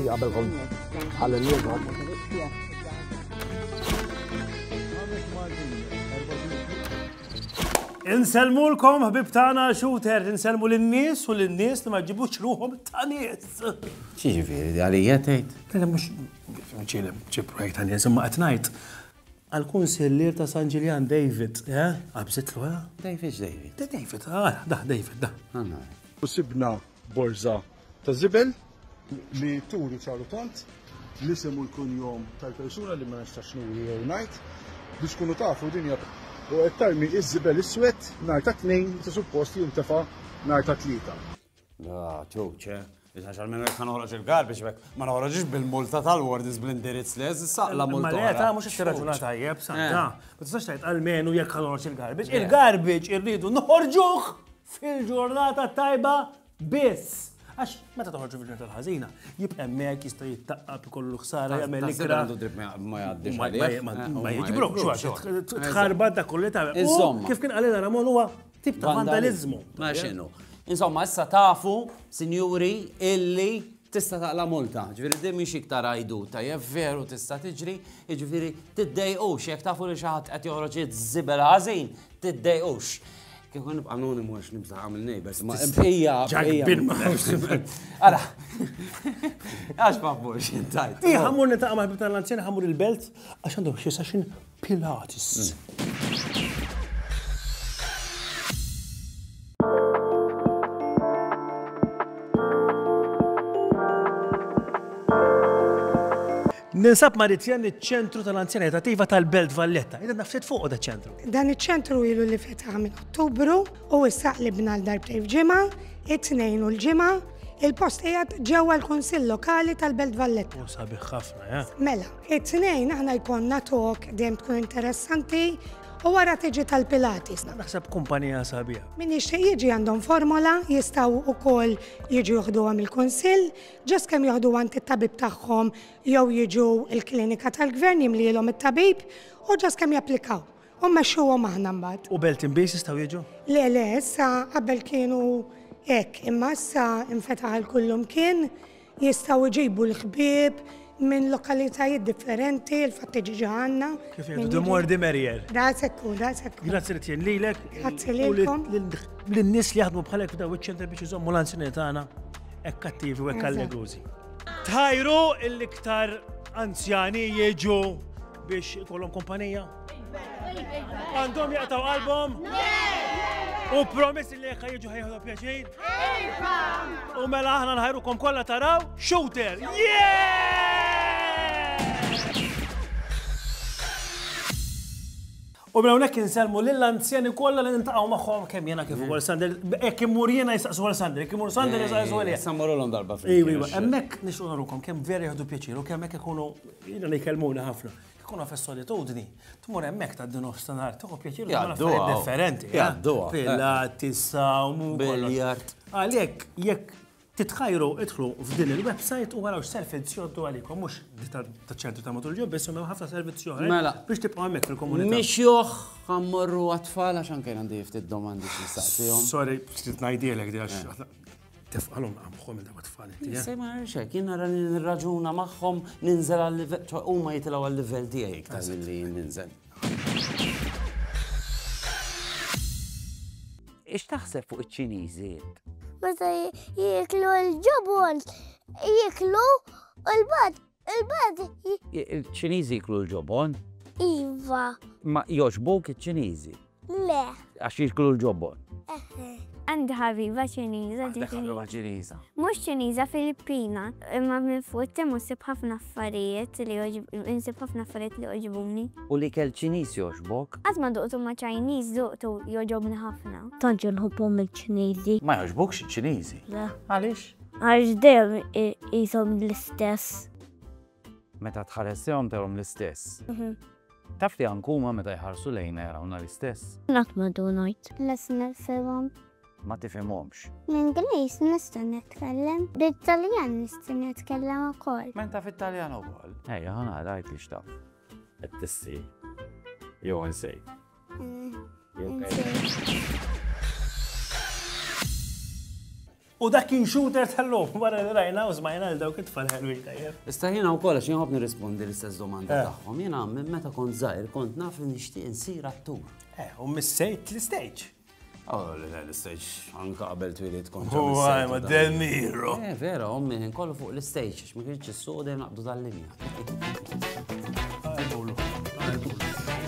قبلهم على اليد. نسلموا لكم حبيبتانا شوتر، نسلموا للناس وللناس اللي ما تجيبوش روحهم تانيس. شي جيفيري عليا تايت؟ لا مش جيب رايت تاني اسمها اتنايت. الكونسيلير تا سان جيليان ديفيد، ها؟ أبزت له ديفيد ده ديفيد ده. وسبنا borza ta' żibel li turi ċaru tant l-isem u l-kunjom tal-persuna li ma nistax nuri jew ngħid biex tkunu tafu dinja u qed tarmi iż-żibel iswed nhar ta' tnejn ta' suppost jintefa' nhar ta' tlieta. لا ċuċ, għaxal minn għek ħanoħroġ il-garbage bek, ma noħroġix bil-multa tal-wardis bl-indirizz li saqla multa. Ma ta' mux il-raġunata tajjeb, santa. Ma tistax tajt għal-menu jekk ħanoħroġ il-garbage. Il-garbage irridu noħorġuh fil-ġurnata tajba biss. Għax, meta toħorġu fil-ġurnata l-ħazina, jibqa' hemmhekk jista' jittaqqab ikollu ħsara jagħmel ikra. Ma jgħaddix ma jiġibrok tħarbat dak kollu ta' kif kien qalilha Ramon huwa tip ta' vandalizmu. Ma x'inhu. Insomma, issa tafu, sinjuri, illi tista' taqla multa. Ġifieri din mhix iktar għajduta, jekk veru tista' tiġri, jiġifieri tiddejqux jekk tafu li xi ħadd qed joħroġ iż-żibel ħażin, tiddejqux. Kif kon nibqa' anonimu għax nibża għamil nejbes, ma hija Ara, għax pappux intajt. Ħammur nitaqa' ma' ħbib tal-anzjani ħammur il-belt għax għandu xi session Pilates. Ninsab Marizjan iċ-ċentru tal-anzjanitativa tal-Belt Valletta. Ida nafsit fuq da ċentru. Dan iċ-ċentru ilu li fetaħ minn Ottubru u issa qlibna l-darbtej f'ġimgħa, it-tnejn u l-ġimgħa, il-post qiegħed ġewwa l-Kunsill Lokali tal-Belt Valletta. U sabiħ ħafna, ja. Mela, it-tnejn aħna jkollna talk dejjem tkun interessanti u wara tiġi tal-Pilates. Naħseb kumpanija sabiħa. Min jixtieq jiġi għandhom formola jistgħu wkoll jiġu jieħduha mill-Kunsill, ġast kemm jieħdu għand it-tabib tagħhom jew jiġu l-klinika tal-Gvern jimlielhom it-tabib u ġast kemm japplikaw. U mmexxuhom aħna mbagħad. U Beltin Base jistgħu jiġu? Le, issa qabel kienu hekk, imma issa infetaħ il-kullum kien jistgħu jġibu l-ħbieb minn lokalitajiet differenti, il-fatti ġiġi għanna. Kif jgħidu, the more the merrier. Da sekku. Grazzi li tjen lilek. Grazzi lilkom. L-nis li jaħdmu bħalek f'daw iċ-ċentri biex jżommu l-anzjoni tagħna hekk kattivi u hekk allegużi. Tajru l-iktar anzjani jiġu biex ikollhom kumpanija? Għandhom jaqtaw qalbhom? U promessi li jekk jiġu ħajħdu pjaċir? U mela aħna nħajrukom kollha taraw Shooter! U mela hawnhekk inselmu lill-anzjani kollha li nintaqgħu magħhom kemm jiena kif ukoll Sander, hekk imur jiena jistaqsu għal Sander, hekk imur Sander jistaqsu għal jien. Sammarulhom darba fil. Iwa, hemmhekk nixtieq narukom kemm vera jieħdu pjaċir u kemm hekk ikunu jiena li jkellmuna ħafna. Ikunu fis-solitudni, tmur hemmhekk tgħaddi nofs ta' nhar, tieħu pjaċir u affarijiet differenti. Jgħadduha. Pilates, sawmu, biljard. Għalhekk jekk titħajru idħlu f'din il-website u waraw x'servizzi jgħoddu għalikom, mhux taċ-ċentru ta' matul il-ġob, biss hemm ħafna servizzi oħra biex tibqgħu hemmhekk fil-komunità. Mixjuh ħammorru għat-tfal għax anke għandi ftit domandi x'nistaqsihom. Sorry, ftit ngħidilek di għax tifqalhom għamħom il-tfal. Sej ma rixek, jien nara nirraġuna magħhom ninżel għal-livell, huma jitilgħu għal-livell tiegħi iktar milli ninżel. Ix taħseb fuq iċ-Ċiniżiet? Meta jieklu l-ġobon, jieklu l-bad. Il-Ċiniżi jieklu l-ġobon? Iva. Ma jogħġbok iċ-Ċiniżi? Le. Għax jieklu l-ġobon? Għandi ħabiba Ċiniża. Ħabiba Ċiniża. Mhux Ċiniża, Filippina. Imma minn fuq temmu nsib ħafna affarijiet li jogħġbuni. U li kell Ċiniż jogħġbok? Qatt ma duqtu ma' Ċiniż duqtu jogħġobni ħafna. Tant nħobbhom il-Ċiniżi. Ma jogħġbokx iċ-Ċiniżi? Le. Għaliex? Għax dejjem qishom l-istess. Meta tħaressihom terhom l-istess. Taf li ankuma meta jħarsu lejna jarawna l-istess. Qatt ma du ngħid. Lesna nifhimhom. Ma tifhimhomx. L-Ingliż nista' nitkellem, bit-Taljan nista' nitkellem ukoll. Ma inta fit-Taljan ukoll. Ejja, ħana rajt li xtaf. Qed tissi. Jew insej. U dak kien shooter tal-lum, wara li rajna u smajna l-dawk it-tfal ħelwi tajjeb. Ista ħina u kolla xinħob nirrispondi l-istess domanda tagħhom. Jiena meta kont żgħir kont naf li nixtieq insir attur. U missejt l-stage. Oh, l-stage anka qabel twiliet kont. Għaj, ma Del Niro. Vera, ommi kollu fuq l-stage, ma kienx is-soda naqbdu tal-linja. Għajbulu.